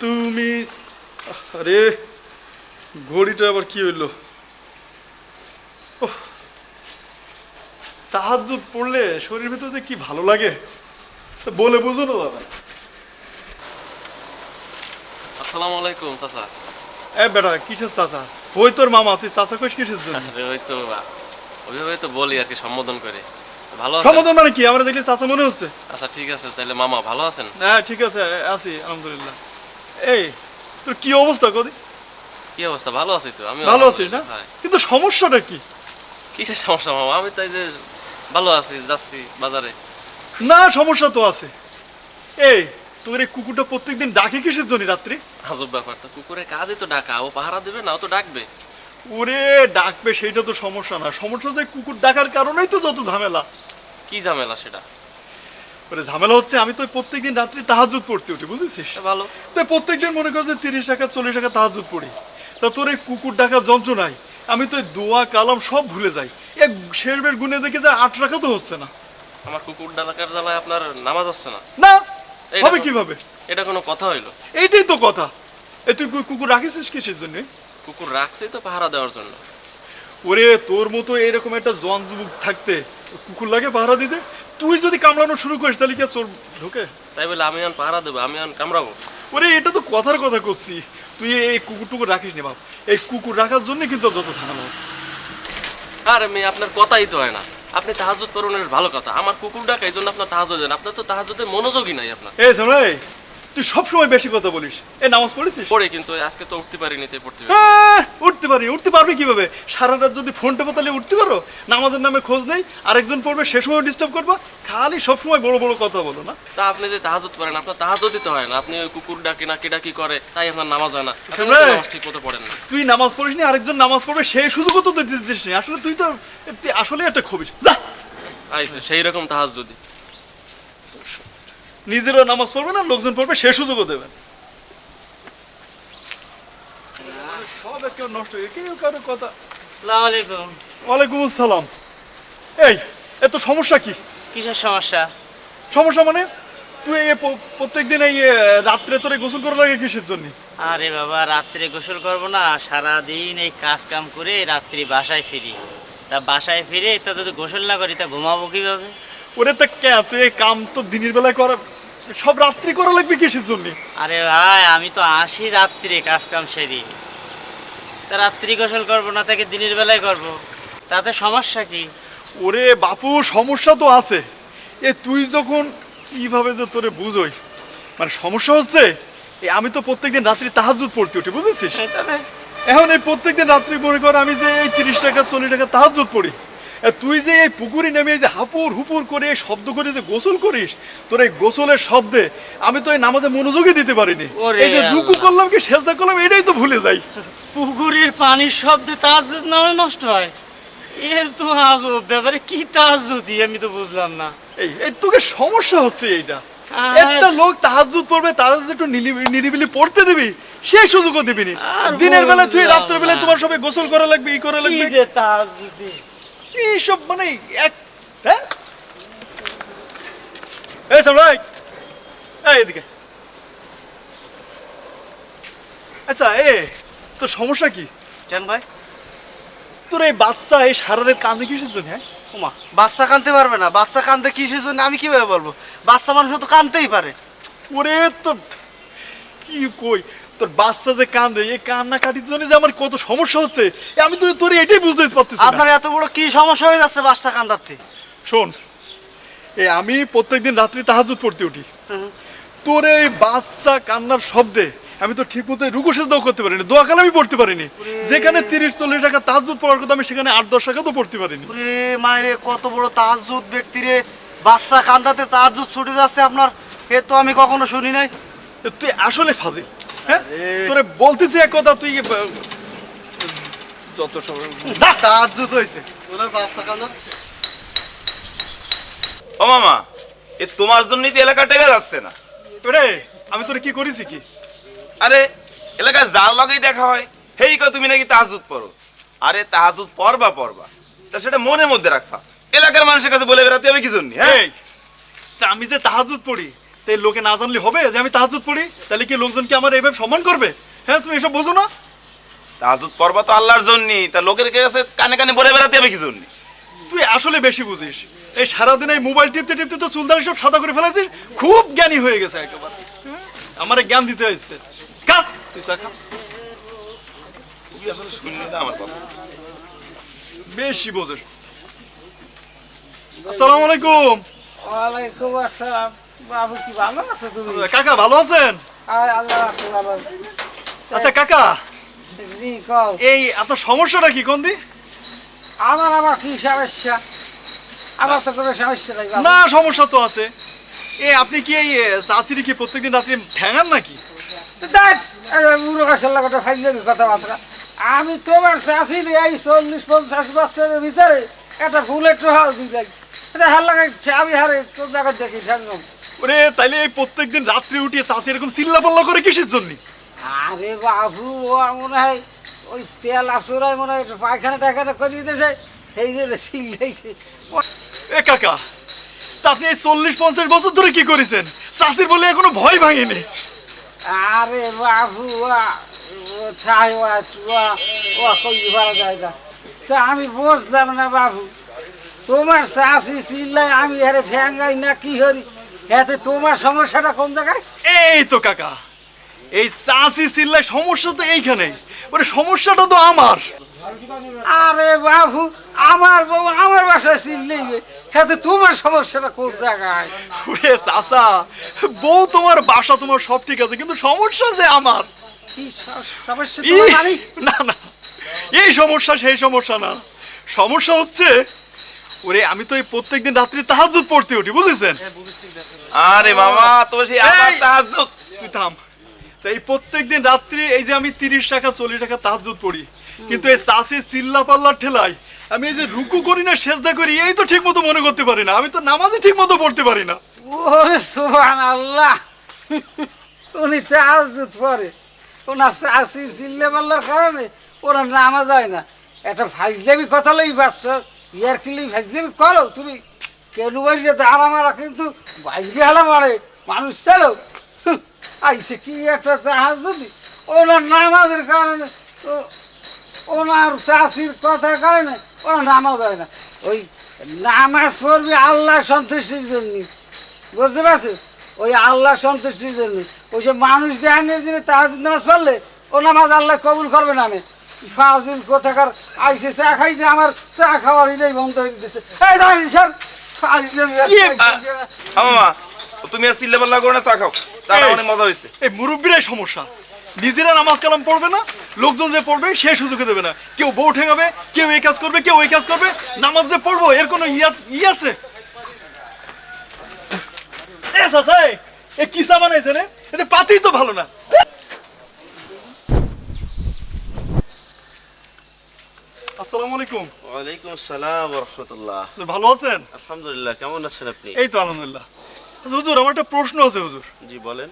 তুমি আরে ঘড়িটা আবার কি হইলো? তাহাজ্জুদ পড়লে শরীর ভিতরে যে কি ভালো লাগে বলে বুঝো না দাদা। আসসালামু আলাইকুম চাচা। এ বেটা কিসের চাচা? ওই তোর মামা, তুই চাচা কইস কিসের জন্য? আরে ওই তো ওইভাবে তো বলি আর কি, সম্বোধন করে। ভালো আছেন? সম্বোধন মানে কি? আমরা দেখলে চাচা মনে হচ্ছে। আচ্ছা ঠিক আছে, তাহলে মামা ভালো আছেন? হ্যাঁ ঠিক আছে, আছি আলহামদুলিল্লাহ। এই তোর কি অবস্থা কদি? কি অবস্থা? ভালো আছি তো আমি। ভালো আছিস না? কিন্তু সমস্যাটা কি? কিসের সমস্যা মামা? আমি তাই যে ভালো আছি, যাচ্ছি বাজারে। না সমস্যা তো আছে। এই তোর এই কুকুরটা প্রত্যেকদিন ডাকে কিসের জন্য রাত্রি? আজব ব্যাপার তো, কুকুরের কাজই তো ডাকা। ও পাহারা দেবে না, ও তো ডাকবে। ওরে ডাকবে সেইটা তো সমস্যা না, সমস্যা যে কুকুর ডাকার কারণেই তো যত ঝামেলা। কি ঝামেলা সেটা? ওরে ঝামেলা হচ্ছে আমি তো প্রত্যেকদিন রাত্রি তাহাজ্জুদ পড়তে উঠি, বুঝেছিস? ভালো। তো প্রত্যেকদিন মনে কর যে 30 টাকা 40 টাকা তাহাজ্জুদ পড়ি। তা তোর এই কুকুর ডাকার যন্ত্রণায় আমি তো এই দোয়া কালাম সব ভুলে যাই। এক শেরবের গুনে দেখে যে 8 টাকা তো হচ্ছে না। আমার কুকুর ডাকার জ্বালায় আপনার নামাজ হচ্ছে না? না এইটা হবে কোনো- কিভাবে? এটা কোনো কথা হইলো? এইটাই তো কথা। এই তুই কুকুর রাখিস কিসের জন্য? কুকুর রাখছি তো পাহারা দেওয়ার জন্য। ওরে তোর মতো এরকম একটা জোয়ান যুবক থাকতে কুকুর লাগে পাহারা দিতে? তুই যদি কামড়ানো শুরু করিস তাহলে কি আর চোর ঢোকে? তাই বলে আমি আন পাহারা দেবো, আমি আন কামড়াবো? ওরে এটা তো কথার কথা করছি। তুই এই কুকুর টুকুর রাখিস নি বাপ। এই কুকুর রাখার জন্য কিন্তু যত ঝামেলা হচ্ছে। আরে মেয়ে, আপনার কথাই তো হয় না। আপনি তাহাজ্জুদ পড়ুন, এর ভালো কথা। আমার কুকুর ডাকা এই জন্য আপনার তাহাজ্জুদ দেন। আপনার তো তাহাজ্জুদে মনোযোগই নাই আপনার। এই সামরাই, তুই সবসময় বেশি কথা বলিস। এই নামাজ পড়েছিস? পড়ে, কিন্তু আজকে তো উঠতে পারিনি, তাই পড়তে পারি। উঠতে পারবি কিভাবে? সারা রাত যদি ফোন টেপো তাহলে উঠতে পারো? নামাজের নামে খোঁজ নেই, আরেকজন পড়বে সে সময় ডিস্টার্ব করবা, খালি সবসময় বড় বড় কথা বলো না। তা আপনি যে তাহাজ্জুদ পড়েন, আপনার তাহাজ্জুদই তো হয় না। আপনি ওই কুকুর ডাকি না ডাকি করে, তাই আপনার নামাজ হয় না। আপনি তো সামরাই, নামাজ ঠিক মতো পড়েন না। তুই নামাজ পড়িস নি, আরেকজন নামাজ পড়বে সেই সুযোগও তো দিতে দিস নি। আসলে তুই তো আসলে একটা খবিস। যা আইসে সেই রকম তাহাজ্জুদি। নিজেরও নামাজ পড়বে না, লোকজন পড়বে সে সুযোগও দেবেন। সব কেউ নষ্ট হয়ে কেউ কারো কথা। আসসালামু আলাইকুম। ওয়ালাইকুম আসসালাম। এই এত সমস্যা কি? কিসের সমস্যা? সমস্যা মানে তুই প্রত্যেকদিন এই রাত্রে তোরে গোসল করা লাগে কিসের জন্য? আরে বাবা, রাত্রে গোসল করব না? সারাদিন এই কাজ কাম করে রাত্রি বাসায় ফিরি। তা বাসায় ফিরে তা যদি গোসল না করি তা ঘুমাবো কিভাবে? ওরে তা কে, তুই এই কাম তো দিনের বেলায় করা, সব রাত্রি করা লাগবে কিসের জন্য? আরে ভাই, আমি তো আসি রাত্রে কাজ কাম সেরি। তা রাত্রি গোসল করব না, তাকে দিনের বেলায় করব, তাতে সমস্যা কি? ওরে বাপু সমস্যা তো আছে। এ তুই যখন কিভাবে যে তোরে বুঝোই, মানে সমস্যা হচ্ছে আমি তো প্রত্যেকদিন রাত্রি তাহাজ্জুদ পড়তে উঠি, বুঝেছিস? তাহলে এখন এই প্রত্যেকদিন রাত্রি মনে কর আমি যে এই 30 টাকা 40 টাকা তাহাজ্জুদ পড়ি, তুই যে এই পুকুরে নেমে যে হাপুর হুপুর করে শব্দ করে যে গোসল করিস, তোর এই গোসলের শব্দে আমি তো এই নামাজে মনোযোগই দিতে পারিনি। ওরে এই যে রুকু আল্লাহ। করলাম কি সেজদা করলাম এটাই তো ভুলে যাই। পুকুরের পানির শব্দে তাহাজ্জুদ নামে নষ্ট হয়? এ তো আজব ব্যাপারে, কি তাহাজ্জুদি আমি তো বুঝলাম না। এই এই তোকে সমস্যা হচ্ছে এইটা। আর- একটা লোক তাহাজ্জুদ পড়বে, তারা যদি একটু নিরিবিলি পড়তে দিবি সেই সুযোগও দিবি নি। আর দিনের বেলা তুই বুঝলাম রাত্রের বেলায় না। তোমার সবাই গোসল করা লাগবে, ই করা কি লাগবে, যে তাহাজ্জুদি! এইসব মানে এক হ্যাঁ। এই সামরাই, এই এদিকে। আচ্ছা তোর সমস্যা কি? কেন ভাই? তোর এই বাচ্চা এই সারা রাত কান্দে কিসের জন্য? হ্যাঁ ওমা, বাচ্চা কাঁদতে পারবে না? বাচ্চা কাঁদতে কিসের জন্য আমি কিভাবে বলবো? বাচ্চা মানুষ তো কাঁদতেই পারে। ওরে তোর কি কই, তোর বাচ্চা যে কান্দে এই কান্না কাটির জন্য যে আমার কত সমস্যা হচ্ছে আমি তো তোর এটাই বুঝতে পারতেছি না। আপনার এত বড় কি সমস্যা হয়ে যাচ্ছে বাচ্চা কাঁদাতে? শোন, আমি প্রত্যেকদিন রাত্রি তাহাজ্জুদ পড়তে উঠি। তোর এই বাচ্চা কান্নার শব্দে আমি তো ঠিক মতো রুকু সেজদাও করতে পারিনি, দোয়া কালামই পড়তে পারিনি। যেখানে 30-40 টাকা তাহাজ্জুদ পড়ার কথা আমি সেখানে 8-10 টাকা তো পড়তে পারিনি। ওরে মায়েরে, কত বড় তাহাজ্জুদ ব্যক্তিরে বাচ্চা কাঁদাতে তাহাজ্জুদ ছুটে যাচ্ছে আপনার! এ তো আমি কখনো শুনি নাই। তুই আসলে ফাজিল। হ্যাঁ তোরে বলতেছি এক কথা, তুই যত সময় তাহাজ্জুদ হয়েছে ওনার বাচ্চা কাঁদাতে। ও মামা, এ তোমার জন্যই তো এলাকা টেকে যাচ্ছে না। রে আমি তোরে কি করেছি কি? আরে এলাকায় যার লগেই দেখা হয় হেই কয় তুমি নাকি তাহাজ্জুদ পড়ো। আরে তাহাজ্জুদ পড়বা তা সেটা মনের মধ্যে রাখবা। এলাকার মানুষের কাছে বলে বেড়াতে হবে কি জন্য? হ্যাঁ এই তা আমি যে তাহাজ্জুদ পড়ি তাই লোকে না জানলে হবে যে আমি তাহাজ্জুদ পড়ি? তাহলে কি লোকজন কি আমার এইভাবে সম্মান করবে? হ্যাঁ, তুমি এসব বোঝো না? তাহাজ্জুদ পড়বা তো আল্লাহর জন্যই, তা লোকের কাছে কানে কানে বলে বেড়াতে হবে কি জন্য? তুই আসলে বেশি বুঝিস। এই সারাদিন এই মোবাইল টিপতে টিপতে তো চুলদারি সব সাদা করে ফেলেছিস। খুব জ্ঞানী হয়ে গেছে একেবারে। আমারে জ্ঞান দিতে আসছে। খা, তুই চা খা। তুই আসলে শুনলি না আমার কথা। বেশি বোঝিস। আসসালামু আলাইকুম। ওয়ালাইকুম আসসালাম। বাবু কি ভালো আছো তুমি? কাকা ভালো আছেন? আয় আল্লাহ রাখছে ভালো। আচ্ছা কাকা, জি কও। এই আপনার সমস্যাটা কি কোন দি? আমার কি সমস্যা? আমার তো কোনো সমস্যা নাই বাবু। না, সমস্যা তো আছে। আপনি কি এই চাষিরি কি প্রত্যেকদিন রাত্রে ঠ্যাঙান নাকি? দেখ বুড়ো কাছের লাগাটা ফাইজলামি কথাবার্তা। আমি তোমার চাষি এই 40-50 বছরের ভিতরে একটা বুলেট হাল দিই। এটা হাল লাগাইছে আমি হারে তোর জায়গায় দেখি ঠ্যাঙ্গম। ওরে তাইলে এই প্রত্যেকদিন রাত্রে উঠিয়ে চাষি এরকম চিল্লা পাল্লা করে কিসের জন্য? আরে বাবু ও মনে হয় ওই তেল আসুরাই মনে হয় পায়খানা টায়খানা করিয়ে দিয়েছে এই যে সিলাইছে। এ কাকা, তা আপনি এই 40-50 বছর ধরে কি করেছেন? চাষির বলে এখনো ভয় ভাঙেনি? আরে বাবু ও ছাই ও কই পারা যায় না। তা আমি বুঝলাম না বাবু, তোমার চাষি চিল্লাই আমি হারে ঠ্যাঙ্গাই না কি হরি, এতে তোমার সমস্যাটা কোন জায়গায়? এই তো কাকা, এই চাষি চিল্লাই সমস্যা তো এইখানে। ওরে সমস্যাটা তো আমার। আরে বাবু আমার বউ আমার বাসায় চিল্লাইবে, এতে তোমার সমস্যাটা কোন জায়গায়? ওরে চাচা, বউ তোমার বাসা তোমার সব ঠিক আছে, কিন্তু সমস্যা যে আমার। কি সমস্যা ই, তোমার মানে? না না, এই সমস্যা সেই সমস্যা না। সমস্যা হচ্ছে ওরে আমি তো এই প্রত্যেকদিন রাত্রি তাহাজ্জুদ পড়তে উঠি, বুঝেছেন? আরে মামা, তো সেই আবার এই! তাহাজ্জুদ। তুই থাম। তো এই প্রত্যেকদিন রাত্রি এই যে আমি 30 টাকা 40 টাকা তাহাজ্জুদ পড়ি, কিন্তু এই চাষি চিল্লা পাল্লার ঠেলায় আমি এই যে রুকু করি না সেজদা করি এই তো ঠিক মতো মনে করতে পারি না। আমি তো নামাজই ঠিক মতো পড়তে পারি না। ওরে সুবহানাল্লাহ, উনি তাহাজ্জুদ পড়ে, ওনার চাষি চিল্লে পাল্লার কারণে ওনার নামাজ হয় না। একটা ফাইজলামি কথা লই বাস ইয়ার কিলি ফাইজলামি করো তুমি। কেন বসে দাঁড়া মারা কিন্তু বাইরে হালা মারে মানুষ চালো আইসে কি একটা তাহাজ্জুদ ওনার নামাজের কারণে ওনার চাষির কথার কারণে ওনার নামাজ হয় না। ওই নামাজ পড়বি আল্লাহ সন্তুষ্টির জন্য, বুঝতে পারছো? ওই আল্লাহ সন্তুষ্টির জন্য। ওই যে মানুষ দেখানোর জন্য তাহাজ্জুদ নামাজ পড়লে ও নামাজ আল্লাহ কবুল করবে না। ফাজিল কোথাকার আইসে চা খাইতে আমার চা খাওয়ার ইটাই বন্ধ হয়ে দিতেছে। এই দাঁড়িয়ে স্যার মামা, তুমি আর চিল্লা পাল্লা করো না, চা খাও। চাটা অনেক মজা হয়েছে। এই মুরব্বীরাই সমস্যা। নিজেরা নামাজ কালাম পড়বে না, লোকজন যে পড়বে সে সুযোগে দেবে না। কেউ বউ ঠেঙাবে, কেউ এই কাজ করবে, কেউ ওই কাজ করবে। নামাজ যে পড়বো এর কোনো ই আছে? এ চাচা, এ কি চা বানাইছে রে? এতে পাতি তো ভালো না। আসসালামু আলাইকুম। ওয়ালাইকুম আসসালাম ওয়া রাহমাতুল্লাহ। ভালো আছেন? আলহামদুলিল্লাহ, কেমন আছেন আপনি? এই তো আলহামদুলিল্লাহ। আচ্ছা হুজুর, আমার একটা প্রশ্ন আছে হুজুর। জি বলেন।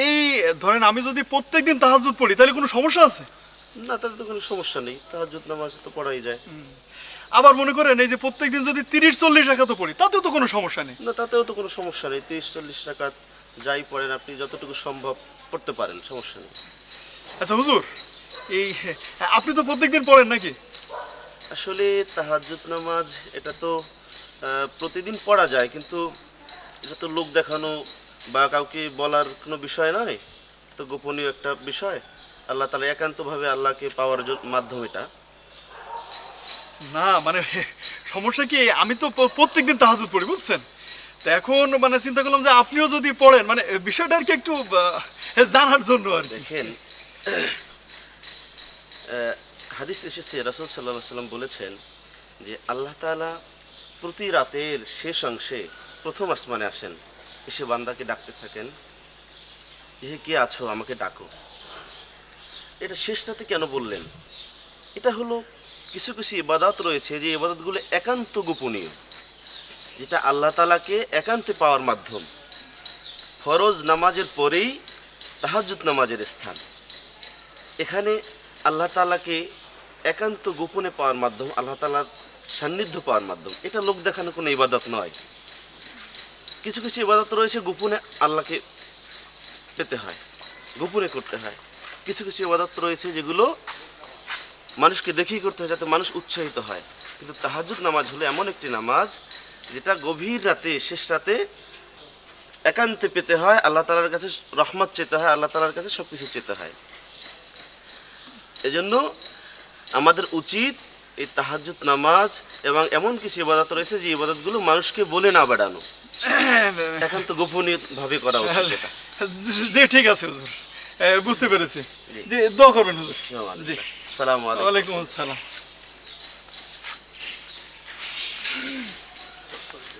এই ধরেন আমি যদি প্রত্যেকদিন তাহাজ্জুদ পড়ি তাহলে কোনো সমস্যা আছে? না, তাতে তো কোনো সমস্যা নেই, তাহাজ্জুদ নামাজ তো পড়াই যায়। আবার মনে করেন এই যে প্রত্যেকদিন যদি 30-40 রাকাত পড়ি তাতেও তো কোনো সমস্যা নেই। না, তাতেও তো কোনো সমস্যা নেই। 30-40 রাকাত যাই পড়েন আপনি, যতটুকু সম্ভব পড়তে পারেন, সমস্যা নেই। আচ্ছা হুজুর, এই আপনি তো প্রত্যেকদিন পড়েন নাকি? আসলে তাহাজ্জুদ নামাজ এটা তো প্রতিদিন পড়া যায়, কিন্তু এটা তো লোক দেখানো বা কাউকে বলার কোনো বিষয় নয়, তো গোপনীয় একটা বিষয়। আল্লাহ তাআলা একান্তভাবে আল্লাহকে পাওয়ার মাধ্যম এটা। না মানে সমস্যা কি, আমি তো প্রত্যেকদিন তাহাজ্জুদ পড়ি, বুঝছেন? তো এখন মানে চিন্তা করলাম যে আপনিও যদি পড়েন, মানে বিষয়টা আর কি একটু জানার জন্য আর কি। দেখেন, হাদিস এসেছে, রাসূল সাল্লাল্লাহু আলাইহি সাল্লাম বলেছেন যে আল্লাহ তাআলা প্রতি রাতের শেষ অংশে প্রথম আসমানে আসেন, এসে বান্দাকে ডাকতে থাকেন, হে কে আছো, আমাকে ডাকো। এটা শেষ রাতে কেন বললেন? এটা হলো কিছু কিছু ইবাদত রয়েছে যে ইবাদতগুলো একান্ত গোপনীয়, যেটা আল্লাহ তাআলাকে একান্তে পাওয়ার মাধ্যম। ফরজ নামাজের পরেই তাহাজ্জুদ নামাজের স্থান। এখানে আল্লাহ তাআলাকে একান্ত গোপনে পাওয়ার মাধ্যম, আল্লাহ তাআলার সান্নিধ্য পাওয়ার মাধ্যম। এটা লোক দেখানো কোনো ইবাদত নয়। কিছু কিছু ইবাদত রয়েছে গোপনে আল্লাহকে পেতে হয়, গোপনে করতে হয়। কিছু কিছু ইবাদত রয়েছে যেগুলো মানুষকে দেখেই করতে হয় যাতে মানুষ উৎসাহিত হয়। কিন্তু তাহাজ্জুদ নামাজ হলো এমন একটি নামাজ যেটা গভীর রাতে, শেষ রাতে একান্তে পেতে হয়, আল্লাহ তাআলার কাছে রহমত চেতে হয়, আল্লাহ তাআলার কাছে সব কিছু চেতে হয়। এজন্য আমাদের উচিত এই তাহাজ্জুদ নামাজ এবং এমন কিছু ইবাদত রয়েছে যে ইবাদতগুলো মানুষকে বলে না বেড়ানো, এখন তো গোপনীয় ভাবে করা উচিত এটা। জি ঠিক আছে হুজুর, বুঝতে পেরেছি। জি দোয়া করবেন হুজুর। জি আসসালামু আলাইকুম। ওয়ালাইকুম আসসালাম।